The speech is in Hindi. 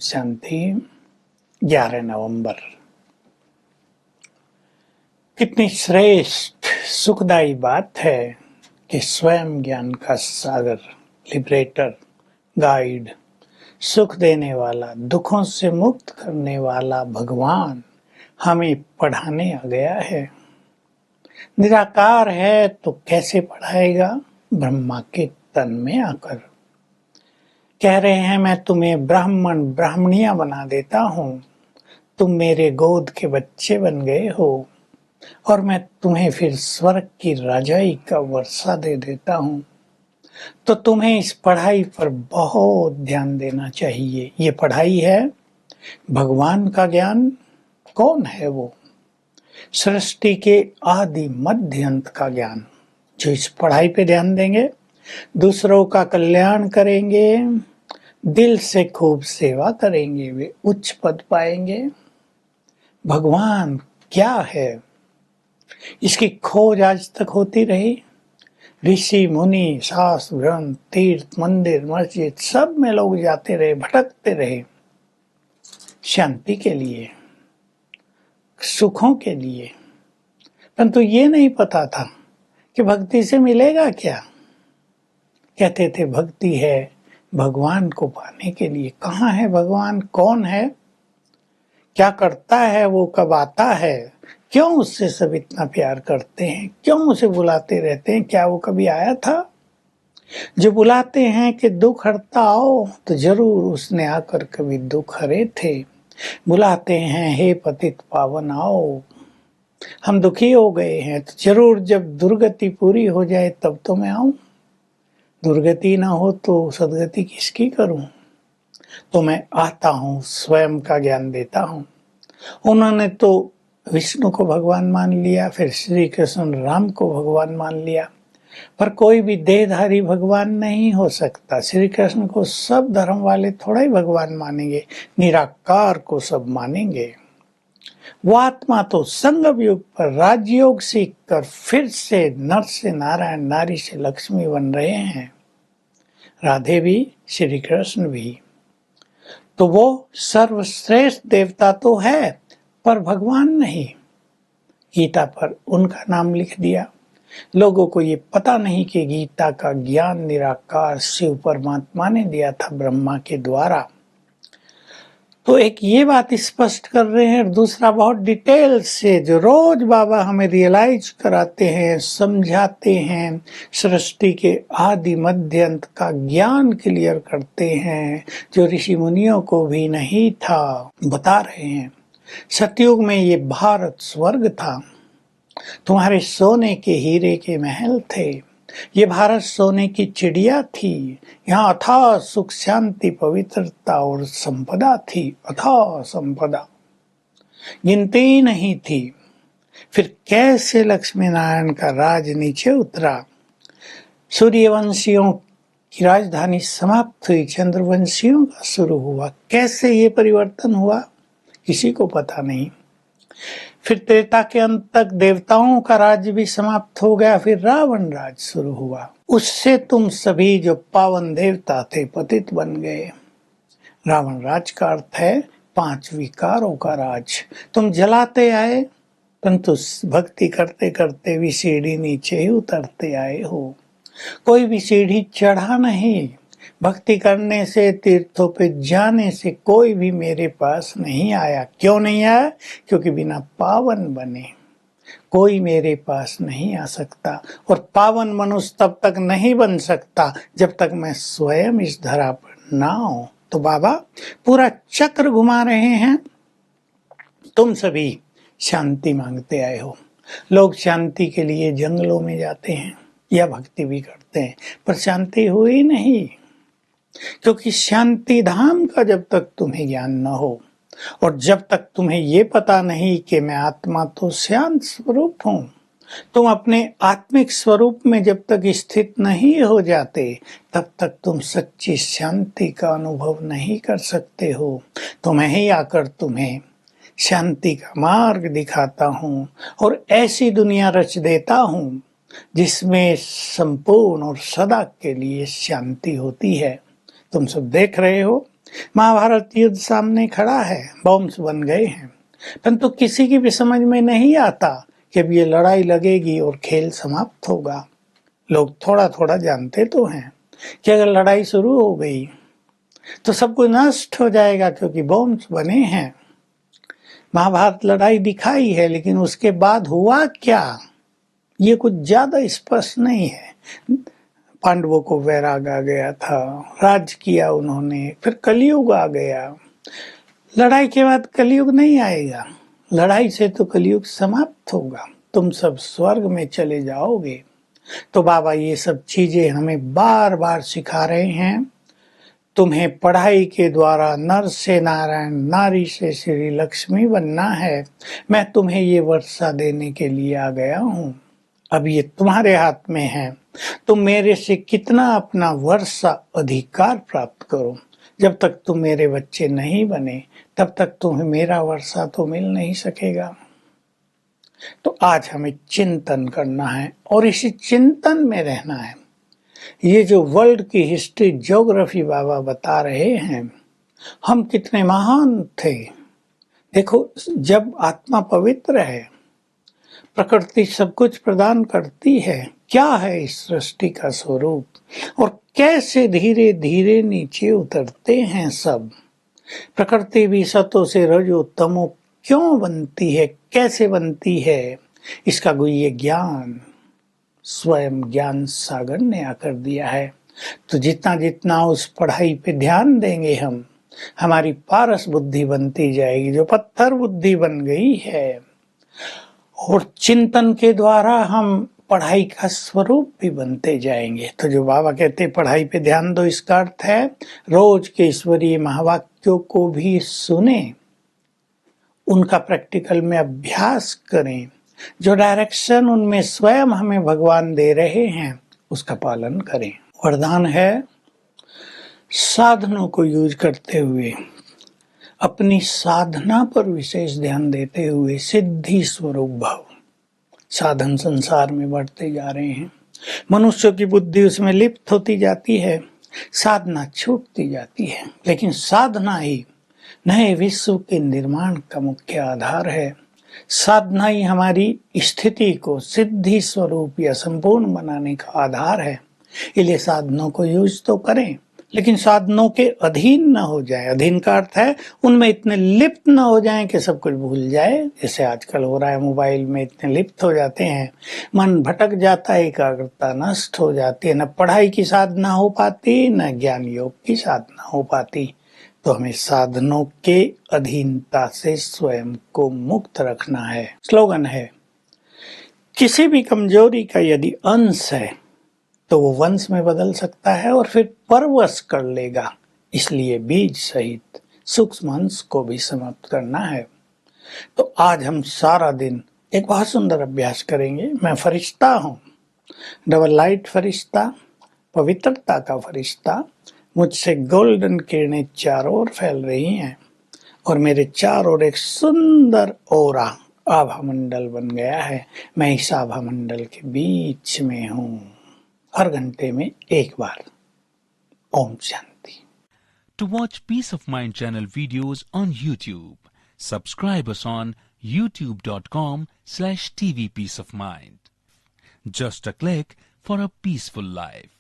शांति। 11 नवंबर। कितनी श्रेष्ठ सुखदायी बात है कि स्वयं ज्ञान का सागर, लिबरेटर, गाइड, सुख देने वाला, दुखों से मुक्त करने वाला भगवान हमें पढ़ाने आ गया है। निराकार है तो कैसे पढ़ाएगा? ब्रह्मा के तन में आकर कह रहे हैं, मैं तुम्हें ब्राह्मण ब्राह्मणियां बना देता हूँ, तुम मेरे गोद के बच्चे बन गए हो और मैं तुम्हें फिर स्वर्ग की राजाई का वर्षा दे देता हूँ। तो तुम्हें इस पढ़ाई पर बहुत ध्यान देना चाहिए। ये पढ़ाई है भगवान का ज्ञान। कौन है वो? सृष्टि के आदि मध्य अंत का ज्ञान। जो इस पढ़ाई पे ध्यान देंगे, दूसरों का कल्याण करेंगे, दिल से खूब सेवा करेंगे, वे उच्च पद पाएंगे। भगवान क्या है, इसकी खोज आज तक होती रही। ऋषि मुनि, शास्त्र ग्रंथ, तीर्थ, मंदिर, मस्जिद सब में लोग जाते रहे, भटकते रहे, शांति के लिए, सुखों के लिए। परंतु ये नहीं पता था कि भक्ति से मिलेगा क्या। कहते थे भक्ति है भगवान को पाने के लिए। कहाँ है भगवान? कौन है? क्या करता है वो? कब आता है? क्यों उससे सब इतना प्यार करते हैं? क्यों उसे बुलाते रहते हैं? क्या वो कभी आया था? जो बुलाते हैं कि दुख हरता आओ, तो जरूर उसने आकर कभी दुख हरे थे। बुलाते हैं हे पतित पावन आओ, हम दुखी हो गए हैं, तो जरूर जब दुर्गति पूरी हो जाए तब तो मैं आऊं। दुर्गति ना हो तो सदगति किसकी करूं? तो मैं आता हूँ, स्वयं का ज्ञान देता हूँ। उन्होंने तो विष्णु को भगवान मान लिया, फिर श्री कृष्ण राम को भगवान मान लिया, पर कोई भी देहधारी भगवान नहीं हो सकता। श्री कृष्ण को सब धर्म वाले थोड़ा ही भगवान मानेंगे, निराकार को सब मानेंगे। वो आत्मा तो संगम युग पर राजयोग सीख कर फिर से नर से नारायण, नारी से लक्ष्मी बन रहे हैं। राधे भी, श्री कृष्ण भी। तो वो सर्वश्रेष्ठ देवता तो है, पर भगवान नहीं। गीता पर उनका नाम लिख दिया। लोगों को ये पता नहीं कि गीता का ज्ञान निराकार शिव परमात्मा ने दिया था ब्रह्मा के द्वारा। तो एक ये बात स्पष्ट कर रहे हैं, और दूसरा बहुत डिटेल से जो रोज बाबा हमें रियलाइज कराते हैं, समझाते हैं, सृष्टि के आदि मध्य अंत का ज्ञान क्लियर करते हैं, जो ऋषि मुनियों को भी नहीं था, बता रहे हैं। सतयुग में ये भारत स्वर्ग था, तुम्हारे सोने के हीरे के महल थे। ये भारत सोने की चिड़िया थी। यहाँ अथाह सुख, शांति, पवित्रता और संपदा थी। अथाह संपदा गिनती नहीं थी। फिर कैसे लक्ष्मी नारायण का राज नीचे उतरा? सूर्यवंशियों की राजधानी समाप्त हुई, चंद्रवंशियों का शुरू हुआ। कैसे ये परिवर्तन हुआ, किसी को पता नहीं। फिर त्रेता के अंत तक देवताओं का राज्य भी समाप्त हो गया, फिर रावण राज शुरू हुआ। उससे तुम सभी जो पावन देवता थे पतित बन गए। रावण राज का अर्थ है 5 विकारों का राज। तुम जलाते आए, परंतु भक्ति करते करते भी सीढ़ी नीचे ही उतरते आए हो। कोई भी सीढ़ी चढ़ा नहीं। भक्ति करने से, तीर्थों पे जाने से कोई भी मेरे पास नहीं आया। क्यों नहीं आया? क्योंकि बिना पावन बने कोई मेरे पास नहीं आ सकता। और पावन मनुष्य तब तक नहीं बन सकता जब तक मैं स्वयं इस धरा पर ना हूं। तो बाबा पूरा चक्र घुमा रहे हैं। तुम सभी शांति मांगते आए हो। लोग शांति के लिए जंगलों में जाते हैं या भक्ति भी करते हैं, पर शांति हुई नहीं। क्योंकि शांति धाम का जब तक तुम्हें ज्ञान न हो, और जब तक तुम्हें ये पता नहीं कि मैं आत्मा तो शांत स्वरूप हूँ, तुम अपने आत्मिक स्वरूप में जब तक स्थित नहीं हो जाते, तब तक तुम सच्ची शांति का अनुभव नहीं कर सकते हो। तो मैं ही आकर तुम्हें शांति का मार्ग दिखाता हूँ और ऐसी दुनिया रच देता हूँ जिसमें संपूर्ण और सदा के लिए शांति होती है। तुम सब देख रहे हो, महाभारत युद्ध सामने खड़ा है, बॉम्ब्स बन गए हैं, परंतु किसी की भी समझ में नहीं आता कि अब ये लड़ाई लगेगी और खेल समाप्त होगा। लोग थोड़ा थोड़ा जानते तो हैं कि अगर लड़ाई शुरू हो गई तो सब कुछ नष्ट हो जाएगा, क्योंकि बॉम्ब्स बने हैं। महाभारत लड़ाई दिखाई है, लेकिन उसके बाद हुआ क्या ये कुछ ज्यादा स्पष्ट नहीं है। पांडवों को वैराग आ गया था, राज किया उन्होंने, फिर कलयुग आ गया। लड़ाई के बाद कलयुग नहीं आएगा, लड़ाई से तो कलयुग समाप्त होगा, तुम सब स्वर्ग में चले जाओगे। तो बाबा ये सब चीजें हमें बार बार सिखा रहे हैं। तुम्हें पढ़ाई के द्वारा नर से नारायण, नारी से श्री लक्ष्मी बनना है। मैं तुम्हें ये वर्षा देने के लिए आ गया हूँ। अब ये तुम्हारे हाथ में है, तुम मेरे से कितना अपना वर्षा अधिकार प्राप्त करो। जब तक तुम मेरे बच्चे नहीं बने तब तक तुम्हें मेरा वर्षा तो मिल नहीं सकेगा। तो आज हमें चिंतन करना है और इसी चिंतन में रहना है। ये जो वर्ल्ड की हिस्ट्री, ज्योग्राफी बाबा बता रहे हैं, हम कितने महान थे। देखो, जब आत्मा पवित्र है, प्रकृति सब कुछ प्रदान करती है। क्या है इस सृष्टि का स्वरूप और कैसे धीरे धीरे नीचे उतरते हैं सब। प्रकृति भी सतो से रजो तमो क्यों बनती है, कैसे बनती है, इसका गुह्य ज्ञान स्वयं ज्ञान सागर ने आकर दिया है। तो जितना जितना उस पढ़ाई पे ध्यान देंगे हम, हमारी पारस बुद्धि बनती जाएगी, जो पत्थर बुद्धि बन गई है। और चिंतन के द्वारा हम पढ़ाई का स्वरूप भी बनते जाएंगे। तो जो बाबा कहते पढ़ाई पे ध्यान दो, इसका अर्थ है रोज के ईश्वरीय महावाक्यों को भी सुने, उनका प्रैक्टिकल में अभ्यास करें। जो डायरेक्शन उनमें स्वयं हमें भगवान दे रहे हैं उसका पालन करें। वरदान है, साधनों को यूज करते हुए अपनी साधना पर विशेष ध्यान देते हुए सिद्धि स्वरूप भाव। साधन संसार में बढ़ते जा रहे हैं, मनुष्य की बुद्धि उसमें लिप्त होती जाती है, साधना छूटती जाती है। लेकिन साधना ही नए विश्व के निर्माण का मुख्य आधार है। साधना ही हमारी स्थिति को सिद्धि स्वरूप या संपूर्ण बनाने का आधार है। इसलिए साधनों को यूज तो करें, लेकिन साधनों के अधीन न हो जाए। अधीन का अर्थ है उनमें इतने लिप्त न हो जाएं कि सब कुछ भूल जाए। जैसे आजकल हो रहा है, मोबाइल में इतने लिप्त हो जाते हैं, मन भटक जाता है, एकाग्रता नष्ट हो जाती है, न पढ़ाई की साधना हो पाती, न ज्ञान योग की साधना हो पाती। तो हमें साधनों के अधीनता से स्वयं को मुक्त रखना है। स्लोगन है, किसी भी कमजोरी का यदि अंश है तो वो वंश में बदल सकता है और फिर परवश कर लेगा। इसलिए बीज सहित सूक्ष्म अंश को भी समाप्त करना है। तो आज हम सारा दिन एक बहुत सुंदर अभ्यास करेंगे। मैं फरिश्ता हूँ, डबल लाइट फरिश्ता, पवित्रता का फरिश्ता। मुझसे गोल्डन किरणें चारों ओर फैल रही हैं और मेरे चारों ओर एक सुंदर ओरा आभा मंडल बन गया है। मैं इस आभा मंडल के बीच में हूँ। हर घंटे में एक बार। Om Shanti. To watch Peace of Mind channel videos on YouTube, subscribe us on youtube.com/tvpeaceofmind. Just a click for a peaceful life.